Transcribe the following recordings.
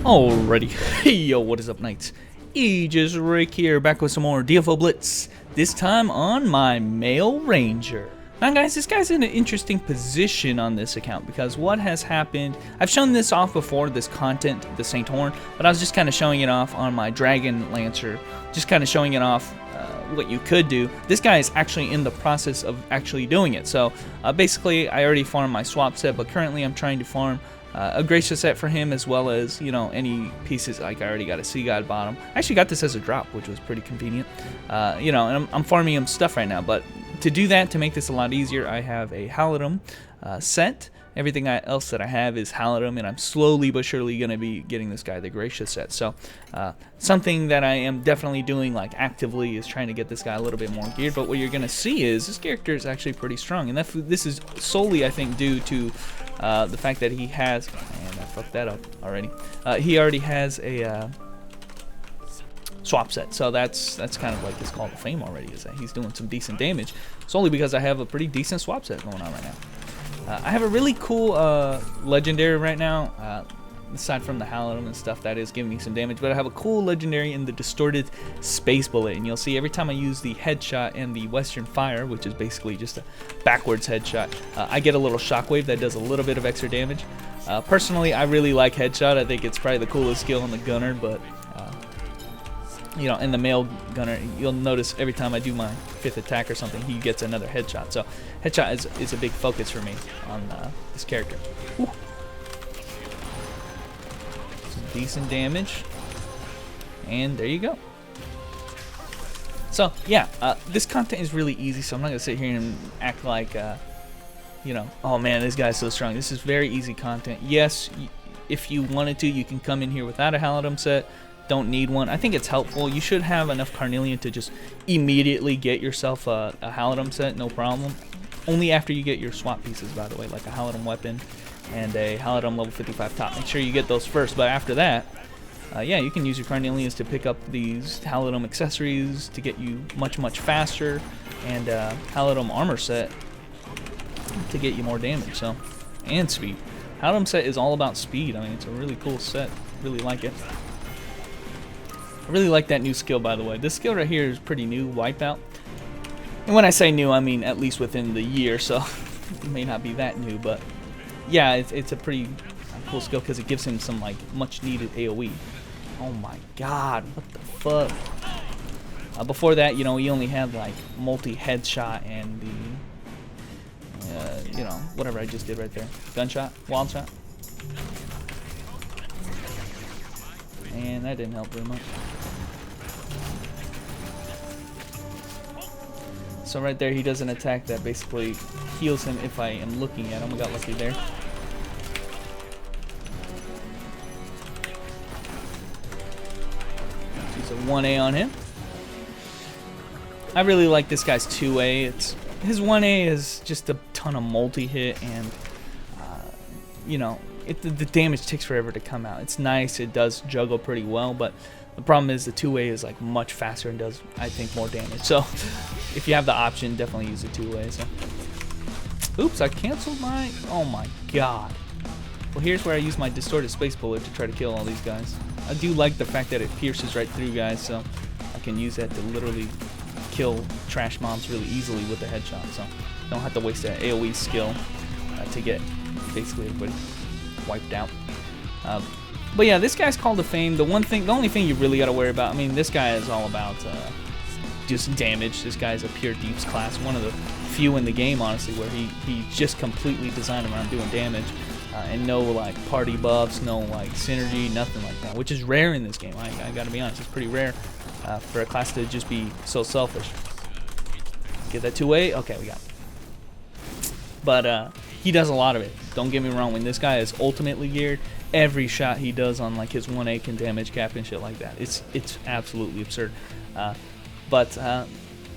Alrighty, hey yo, what is up, Knights? Aegis Rick here, back with some more DFO Blitz, this time on my male ranger. Now guys, this guy's in an interesting position on this account because what has happened, I've shown this off before, this content, the Saint Horn, but I was just kind of showing it off on my Dragon Lancer, just kind of showing it off what you could do. This guy is actually in the process of actually doing it, so basically I already farmed my swap set, but currently I'm trying to farm a Gracia set for him, as well as, you know, any pieces. Like I already got a Sea God bottom. I actually got this as a drop, which was pretty convenient. You know, and I'm farming him stuff right now. But to do that, to make this a lot easier, I have a Halidom set. Everything else that I have is Halidom, and I'm slowly but surely going to be getting this guy the Gracia set. So something that I am definitely doing, like actively, is trying to get this guy a little bit more geared. But what you're going to see is this character is actually pretty strong, and this is solely, I think, due to the fact that he has, and I fucked that up already. He already has a swap set, so that's kind of like his call to fame already, is that he's doing some decent damage solely because I have a pretty decent swap set going on right now. I have a really cool legendary right now, aside from the Halidom and stuff that is giving me some damage, but I have a cool legendary in the distorted space bullet, and you'll see every time I use the headshot and the Western Fire, which is basically just a backwards headshot, I get a little shockwave that does a little bit of extra damage. Personally, I really like headshot. I think it's probably the coolest skill in the gunner, but you know, in the male gunner, you'll notice every time I do my 5th attack or something, he gets another headshot. So headshot is a big focus for me on this character. Whew. Some decent damage, and there you go. So yeah, this content is really easy, so I'm not gonna sit here and act like you know, oh man, this guy's so strong. This is very easy content. Yes, if you wanted to, you can come in here without a Halidom set. Don't need one. I think it's helpful. You should have enough carnelian to just immediately get yourself a Halidom set, no problem. Only after you get your swap pieces, by the way, like a Halidom weapon and a Halidom level 55 top. Make sure you get those first, but after that, yeah, you can use your carnelians to pick up these Halidom accessories to get you much faster, and Halidom armor set to get you more damage, so, and speed. Halidom set is all about speed. I mean, it's a really cool set. Really like it. I really like that new skill, by the way. This skill right here is pretty new, Wipeout. And when I say new, I mean at least within the year, so it may not be that new, but yeah, it's a pretty cool skill because it gives him some like much needed AoE. Oh my god, what the fuck? Before that, you know, he only had like multi-headshot and the, you know, whatever I just did right there. Gunshot, wild shot. And that didn't help very much. So right there, he does an attack that basically heals him if I am looking at him. I got lucky there. Use a 1A on him. I really like this guy's 2A. His 1A is just a ton of multi-hit, and you know, the damage takes forever to come out. It's nice, it does juggle pretty well, but the problem is the 2-way is like much faster and does, I think, more damage. So if you have the option, definitely use the 2-way. So, oops, I canceled my, oh my god. Well, here's where I use my distorted space bullet to try to kill all these guys. I do like the fact that it pierces right through guys, so I can use that to literally kill trash mobs really easily with the headshot. So don't have to waste that AoE skill to get basically everybody wiped out. But yeah, this guy's called to fame. The only thing you really got to worry about, I mean, this guy is all about just damage. This guy's a pure deeps class, one of the few in the game, honestly, where he just completely designed around doing damage, and no like party buffs, no like synergy, nothing like that, which is rare in this game. I gotta be honest, it's pretty rare for a class to just be so selfish. Get that 2-way? Okay, we got it. But he does a lot of it. Don't get me wrong, when this guy is ultimately geared, every shot he does on like his 1A can damage cap and shit like that. It's absolutely absurd. But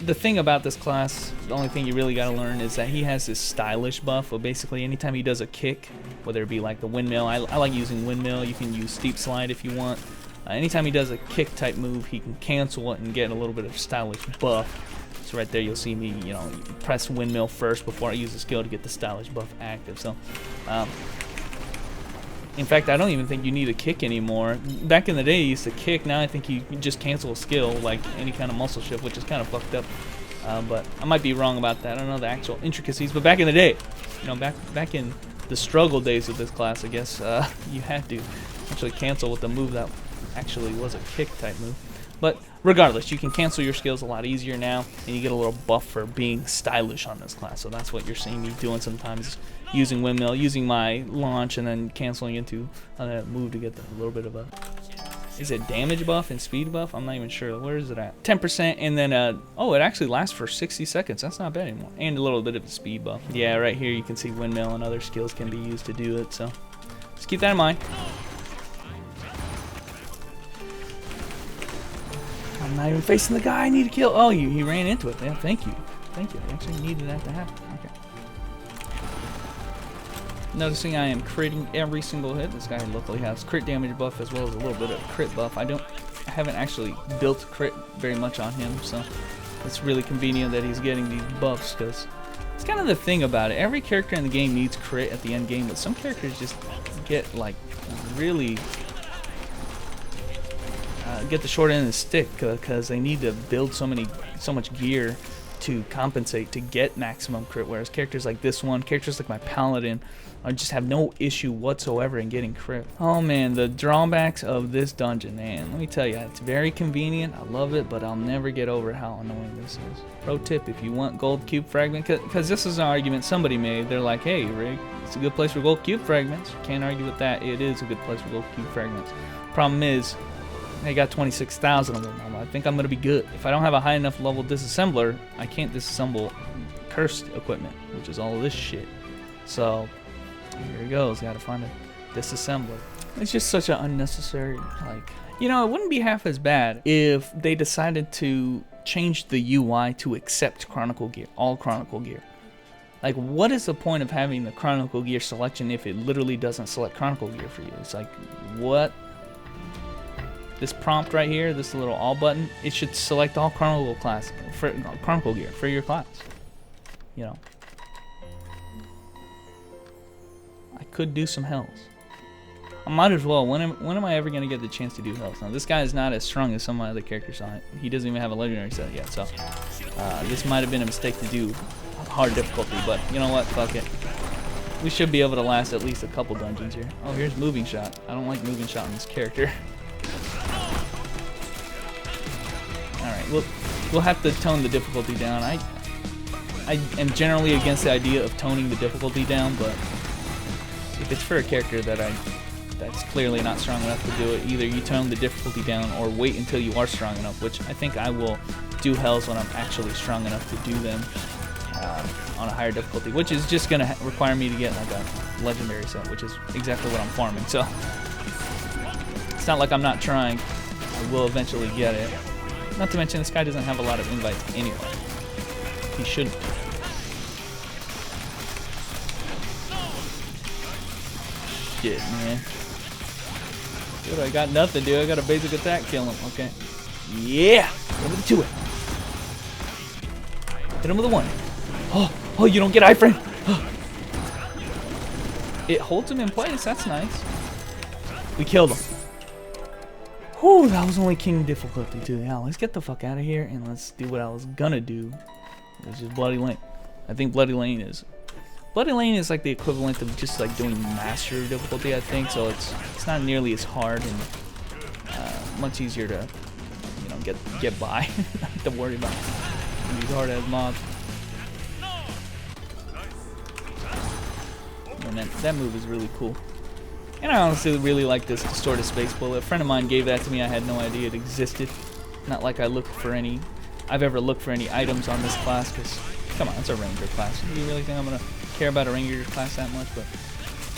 the thing about this class, the only thing you really got to learn is that he has this stylish buff. Well, basically anytime he does a kick, whether it be like the windmill, I like using windmill. You can use steep slide if you want. Anytime he does a kick type move, he can cancel it and get a little bit of stylish buff. So right there you'll see me, you know, press windmill first before I use the skill to get the stylish buff active. So In fact, I don't even think you need a kick anymore. Back in the day, you used to kick. Now I think you can just cancel a skill, like any kind of muscle shift, which is kind of fucked up. But I might be wrong about that. I don't know the actual intricacies. But back in the day, you know, back in the struggle days of this class, I guess, you had to actually cancel with the move that actually was a kick type move. But regardless, you can cancel your skills a lot easier now, and you get a little buff for being stylish on this class. So that's what you're seeing me doing sometimes, using windmill, using my launch, and then canceling into a move to get a little bit of a, is it damage buff and speed buff? I'm not even sure. Where is it at? 10%, and then, oh, it actually lasts for 60 seconds. That's not bad anymore. And a little bit of a speed buff. Yeah, right here you can see windmill and other skills can be used to do it, so just keep that in mind. I'm not even facing the guy I need to kill. Oh, he ran into it. Yeah, thank you. Thank you. I actually needed that to happen. Okay. Noticing I am critting every single hit. This guy luckily has crit damage buff as well as a little bit of crit buff. I haven't actually built crit very much on him, so it's really convenient that he's getting these buffs, because it's kind of the thing about it. Every character in the game needs crit at the end game, but some characters just get like really get the short end of the stick because they need to build so much gear to compensate to get maximum crit, whereas characters like this one, characters like my paladin, just have no issue whatsoever in getting crit. Oh man, the drawbacks of this dungeon, man, let me tell you, it's very convenient. I love it, but I'll never get over how annoying this is. Pro tip, if you want gold cube fragment, because this is an argument somebody made, they're like, hey Rick, it's a good place for gold cube fragments. Can't argue with that. It is a good place for gold cube fragments. Problem is, I got 26,000 of them. I think I'm going to be good. If I don't have a high enough level disassembler, I can't disassemble cursed equipment, which is all of this shit. So, here he goes. Got to find a disassembler. It's just such an unnecessary, like, you know, it wouldn't be half as bad if they decided to change the UI to accept Chronicle gear, all Chronicle gear. Like, what is the point of having the Chronicle gear selection if it literally doesn't select Chronicle gear for you? It's like, what? This prompt right here, this little all button, it should select all Chronicle class for Chronicle gear for your class. You know, I could do some hells. I might as well. When am I ever gonna get the chance to do hells? Now this guy is not as strong as some of my other characters on it. He doesn't even have a legendary set yet, so this might have been a mistake to do hard difficulty. But you know what? Fuck it. We should be able to last at least a couple dungeons here. Oh, here's moving shot. I don't like moving shot in this character. Alright, we'll have to tone the difficulty down. I am generally against the idea of toning the difficulty down, but if it's for a character that's clearly not strong enough to do it, either you tone the difficulty down or wait until you are strong enough, which I think I will do hells when I'm actually strong enough to do them on a higher difficulty, which is just going to require me to get like a legendary set, which is exactly what I'm farming. So it's not like I'm not trying. I will eventually get it. Not to mention, this guy doesn't have a lot of invites anyway. He shouldn't. Shit, man. Dude, I got nothing, dude. I got a basic attack kill him. Okay. Yeah! Hit him with a 2-hit. Hit him with a 1. Oh, you don't get iframe. It holds him in place. That's nice. We killed him. Whew, that was only king difficulty too. Yeah, let's get the fuck out of here and let's do what I was gonna do, which is Bloody Lane. I think Bloody Lane is like the equivalent of just like doing master difficulty, I think. So it's not nearly as hard and much easier to, you know, get by. Not have to worry about these hard ass mobs. And that move is really cool. And I honestly really like this distorted space bullet. A friend of mine gave that to me. I had no idea it existed. Not like I've ever looked for any items on this class, because, come on, it's a ranger class. Do you really think I'm going to care about a ranger class that much? But,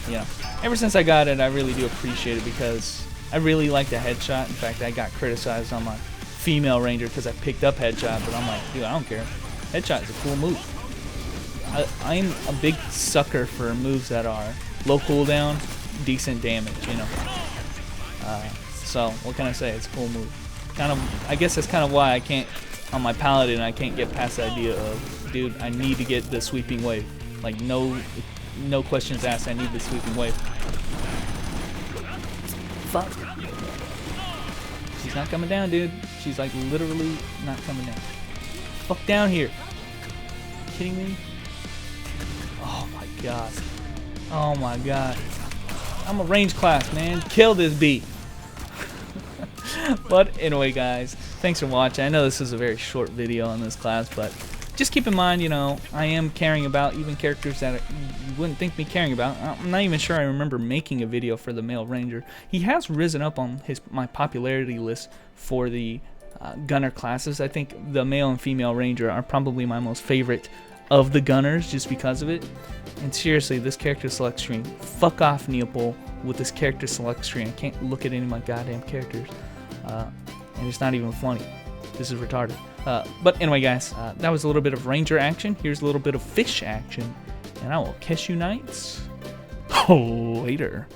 you know, ever since I got it, I really do appreciate it, because I really like the headshot. In fact, I got criticized on my female ranger because I picked up headshot, but I'm like, dude, I don't care. Headshot is a cool move. I'm a big sucker for moves that are low cooldown, decent damage, you know. So what can I say? It's a cool move. I guess that's kind of why I can't, on my paladin, I can't get past the idea of, dude, I need to get the sweeping wave. Like no questions asked. I need the sweeping wave. fuck? She's not coming down, dude. She's like literally not coming down. Fuck down here. You kidding me? Oh my god. Oh my god. I'm a range class, man. Kill this bee. But anyway, guys, thanks for watching. I know this is a very short video on this class, but just keep in mind, you know, I am caring about even characters that you wouldn't think me caring about. I'm not even sure I remember making a video for the male ranger. He has risen up on my popularity list for the gunner classes. I think the male and female ranger are probably my most favorite of the gunners just because of it. And seriously, this character select screen, fuck off Neopol with this character select screen. I can't look at any of my goddamn characters. And it's not even funny. This is retarded. But anyway, guys, that was a little bit of ranger action. Here's a little bit of fish action. And I will catch you knights later.